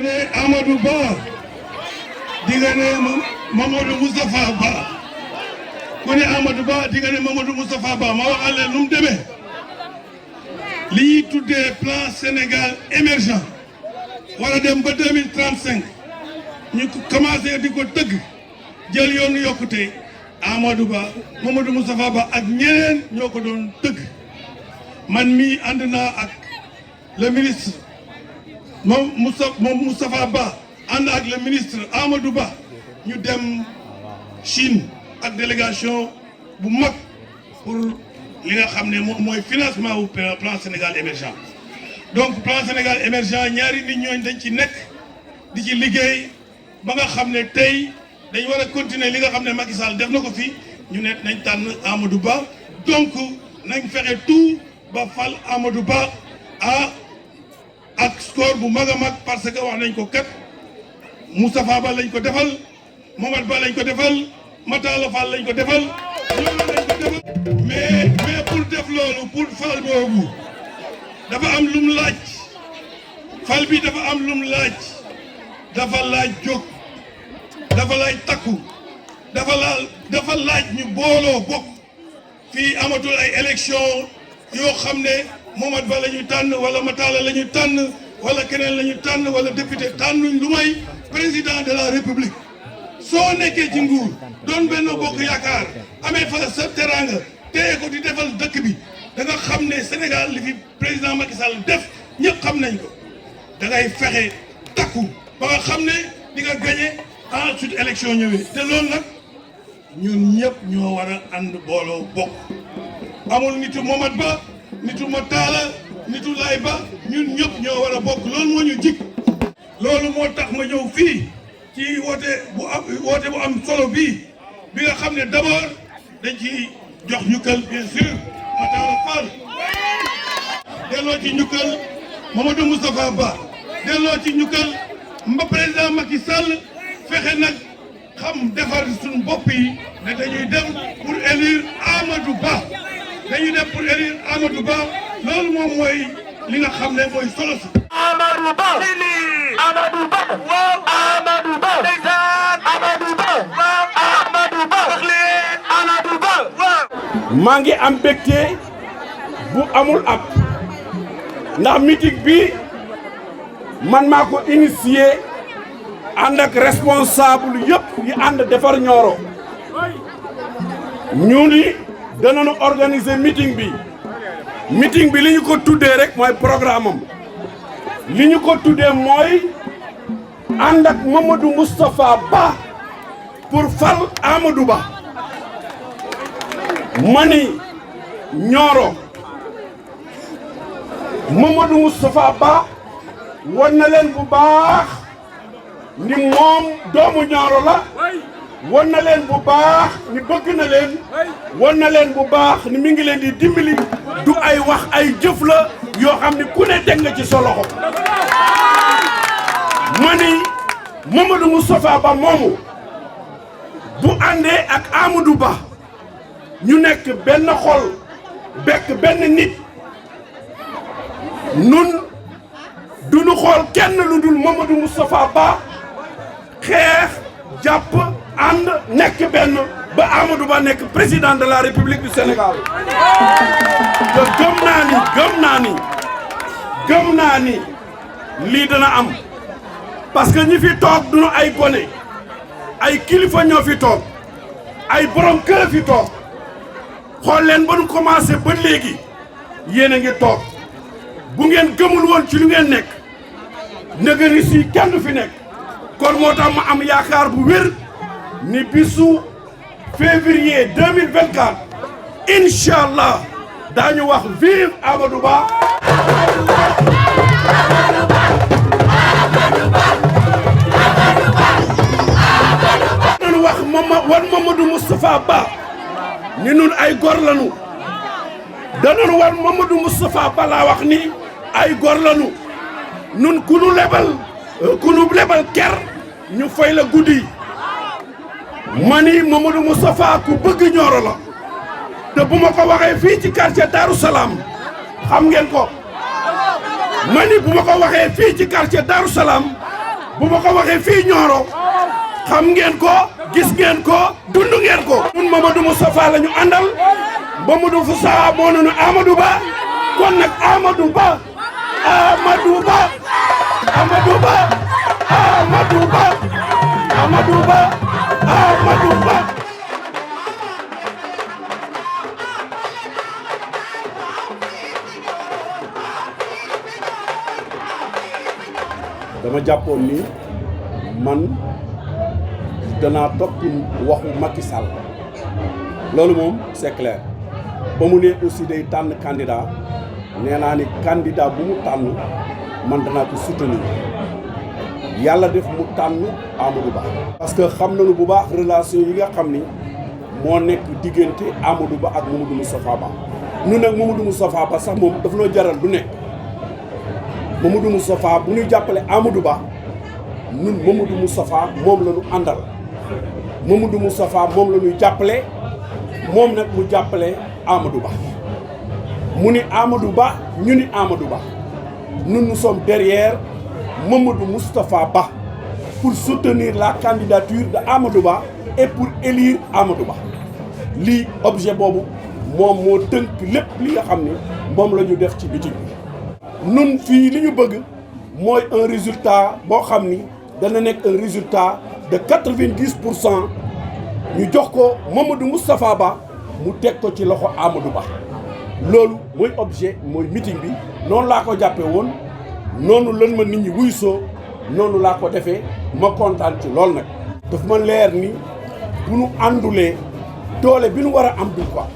ne Amadou Ba di nga ne Mamadou Moustapha Ba ku ne Amadou Ba di nga ne Mamadou Moustapha Ba ma waxal leen nu mu demee li ñuy tuddee plan Sénégal émergent war a dem ba 2035 ñu commencé di ko tëgg jël yoonu yokkute Amadou Ba Mamadou Moustapha Ba ak ñeneen ñoo ko doon tëgg man mii ànd naa ak le ministre moom Moustapha Ba ànd ak le ministre Amadou Ba ñu dem Chine ak délégation bu mag pour li nga xam ne moom mooy financement wu plan Sénégal émergent donc plan Sénégal émergent ñaari nit ñooñ dañ ci nekk di ci liggéey ba nga xam ne tey dañ war a continuer li nga xam ne Macky Sall def na ko fi ñu ne nañ tànn Amadou Ba donc nañ fexe tout ba fal Amadou Ba ak score bu mag a mag parce que wax nañ ko kat Moustapha Ba lañ ko defal Mohamed Ba lañ ko defal Matala Fall lañ ko defal ñoom lañ ko defal mais pour def loolu pour fal boobu dafa am lum laaj fal bi dafa am lum laaj dafa laaj jóg dafa laaj takku dafa laaj ñu booloo bokk fii amatul ay élection yoo xam ne Mohamed Ba la ñu tànn wala Matala la ñu tànn wala keneen la ñu tànn wala député tànnuñ lu may président de la république soo nekkee ci nguur doon benn bokk yaakaar amee fa sa teraanga téye ko di defal dëkk bi da nga xam ne Sénégal li fi président Macky Sall def ñëpp xam nañ ko da ngay fexe takku ba nga xam ne di nga gagné ensuite élection ñëwee te loolu nag ñun ñëpp ñoo war a ànd booloo bokk amul nitu Mohamed Ba nitu Matala nitu Laye Ba ñun ñëpp ñoo war a bokk loolu moo ñu jik loolu moo tax ma ñëw fii ci woote bu am solo bii bi nga xam ne d'abord dañ ci jox njukkal bien sûr Matala Fall delloo ci njukkal Mamadou Moustapha Ba delloo ci njukkal président Macky Sall fexe nag xam defar suñu bopp yi ne dañuy dem pour élire Amadou Ba dañuy dem pour élire Amadou Ba loolu moom mooy li nga xam ne mooy solo si. Amadou Ba Amadou Ba waaw Amadou Ba ndeysaan Amadou Ba waaw Amadou Ba wax leen Amadou Ba waaw. maa ngi am mbégte bu amul ab ndax meeting bi man maa ko initié ànd ak responsable yëpp yi ànd defar Nioro ñu ni danañu organiser meeting bi li ñu ko tuddee rek mooy programme am li ñu ko tuddee mooy ànd ak Mamadou Moustapha Ba pour fal Amadou Ba mani Nioro Mamadou Moustapha Ba wan na leen bu baax ni moom doomu Nioro la wan na leen bu baax ni bëgg na leen wan na leen bu baax ni mi ngi leen di dimbali du ay wax ay jëf la yoo xam ni ku ne teg nga ci sa loxo ma ni Mamadou Moustapha Ba moomu bu àndee ak Amadou Ba ñu nekk benn xol bekk benn nit nun duñu xool kenn lu dul Mamadou Moustapha Ba xeex jàpp ànd nekk benn ba Amadou Ba nekk président de la République du Sénégal te gëm naa ni lii dana am parce que ñi fi toog duñu ay gone ay kilifa ñoo fi toog ay borom kër fi toog xool leen ba nu commencé ba léegi yéen a ngi toog bu ngeen gëmul woon ci lu ngeen nekk nëgëri si kenn du fi nekk kon moo tax ma am yaakaar bu wér ni bisu février 2024 incha allah daañu wax vive Amadou Ba. dañu wax Mamadou Moustapha Ba ni nun ay gor lanu dañu war Mamadou Moustapha Ba laa wax ni ay gor lanu nun ku nu lebal ker ñu fay la guddi mani Mamadou Moustapha ku bëgg Nioro la te bu ma ko waxee fii ci quartier Darou Salam xam ngeen ko mani bu ma ko waxee fii ci quartier Darou Salam bu ma ko waxee fii Nioro xam ngeen ko gis ngeen ko dund ngeen ko. ñun Mamadou Moustapha la ñu àndal Mamadou Moustapha moo nañu Amadou Ba kon nag Amadou Ba Amadou Ba Amadou Ba Amadou Ba Amadou Ba Amadou Ba. dama jàppoon ni man danaa topp waxu Macky Sall loolu moom c'est clair ba mu ne aussi day tànn candidat nee naa ni candidat bu mu tànn man danaa ko soutenir yàlla def mu tànn Amadou Ba. parce que xam nañu bu baax relation yi nga xam ni moo nekk diggante Amadou Ba ak Mamadou Moustapha Ba nu nag Mamadou Moustapha Ba sax moom daf noo jaral du nekk Mamadou Moustapha bu ñuy jàppale Amadou Ba ñun Mamadou Moustapha moom la ñu àndal Mamadou Moustapha moom la ñuy jàppale moom nag mu jàppale Amadou Ba mu ni Amadou Ba ñu ni Amadou Ba nous sommes derrière Mamadou Moustapha Ba pour soutenir la candidature de Amadou Ba et pour élire Amadou Ba lii objet boobu moom moo tënk lépp li nga xam ni moom la ñu def ci meeting bi. nun fii li ñu bëgg mooy un résultat boo xam ni dana nekk un résultat de 90% ñu jox ko Mamadou Moustapha Ba mu teg ko ci loxo Amadou Ba loolu mooy objet mooy meeting bi noonu laa ko jàppee woon noonu lan ma nit ñi wuy soo noonu laa ko defee ma kontaan ci loolu nag daf ma leer ni bu nu àndulee doole bi ñu war a am duñ ko am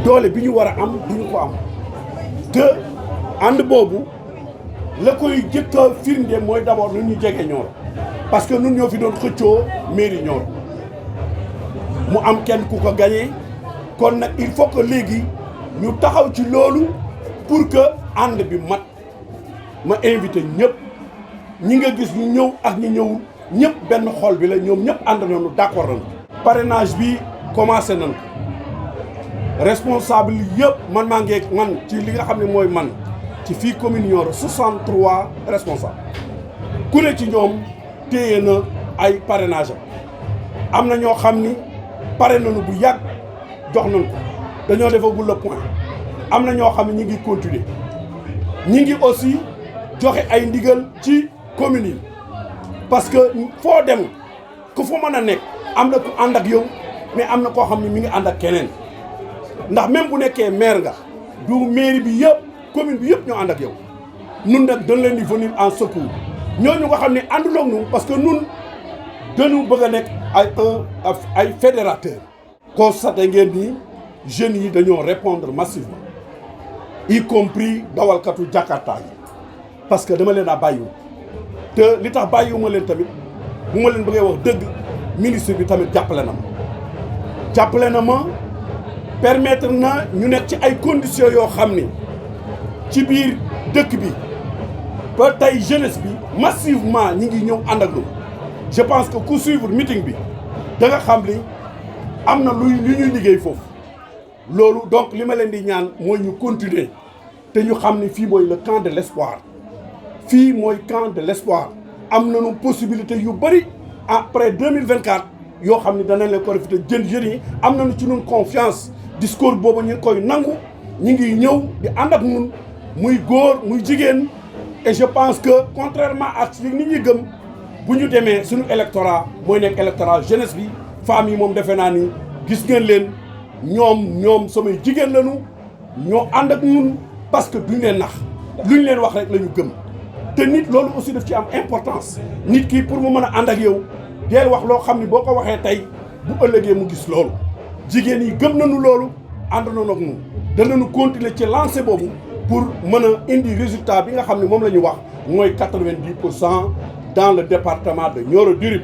doole bi ñu war a am duñ ko am te ànd boobu la koy jëkk a firnde mooy d'abord nun ñu jege Nioro parce que nun ñoo fi doon xëccoo mairie Nioro mu am kenn ku ko gagné kon nag il faut que léegi ñu taxaw ci loolu pour que ànd bi mat ma invité ñëpp ñi nga gis ñu ñëw ak ñi ñëwul ñëpp benn xol bi la ñoom ñëpp ànd nañu d'accord nañu parrainage bi commencé nañu responsable yëpp man maa ngeeg man ci li nga xam ne mooy man ci fii commune Nioro 63 responsable ku ne ci ñoom téye na ay parrainage am na ñoo xam ni pare nañu bu yàgg jox nañ ko dañoo defagul le point am na ñoo xam ne ñi ngi continuer ñi ngi aussi joxe ay ndigal ci communes yi parce que foo dem ku fa mën a nekk am na ku ànd ak yow mais am na koo xam ne mi ngi ànd ak keneen ndax même bu nekkee maire nga du mairie bi yëpp commune bi yëpp ñoo ànd ak yow nun nag dañ leen di venir en secours ñooñu nga xam ne àndul ak ñun parce que nun dañu bëgg a nekk ay fédérateur constaté ngeen ni jeunes yi dañoo répondre massivement y compris dawalkatu Jakarta yi parce que dama leen a bàyyiwu te li tax bàyyiwuma leen tamit bu ma leen bëggee wax dëgg ministre bi tamit jàppale na ma permettre na ñu nekk ci ay conditions yoo xam ni ci biir dëkk bi ba tey jeunesse bi massivement ñi ngi ñëw ànd ak lu je pense que ku suivre meeting bi da nga xam ni am na lu ñuy liggéey foofu loolu donc li ma leen di ñaan mooy ñu continuer te ñu xam ni fii mooy le camp de l'espoir fii mooy camp de l'espoir am nañu possibilité yu bëri après 2024 yoo xam ni danañ leen ko refité jeunes yi am nañu ci ñun confiance discours boobu ñu ngi koy nangu ñu ngi ñëw di ànd ak ñun muy góor muy jigéen et je pense que contrairement ak li nit ñi gëm bu ñu demee suñu électorat mooy nekk électorat jeunesse bi femmes yi moom defe naa ni gis ngeen leen ñoom samay jigéen lañu ñoo ànd ak ñun parce que duñ leen nax luñ leen wax rek la ñu gëm te nit loolu aussi daf ci am importance nit ki pour mu mën a ànd ak yow deel wax loo xam ni boo ko waxee tey bu ëllëgee mu gis loolu jigéen yi gëm nañu loolu ànd nañu ak ñun danañu continuer ci lancé boobu pour mën a indi résultat bi nga xam ne moom la ñu wax mooy 90% dans le département de Nioro du Rip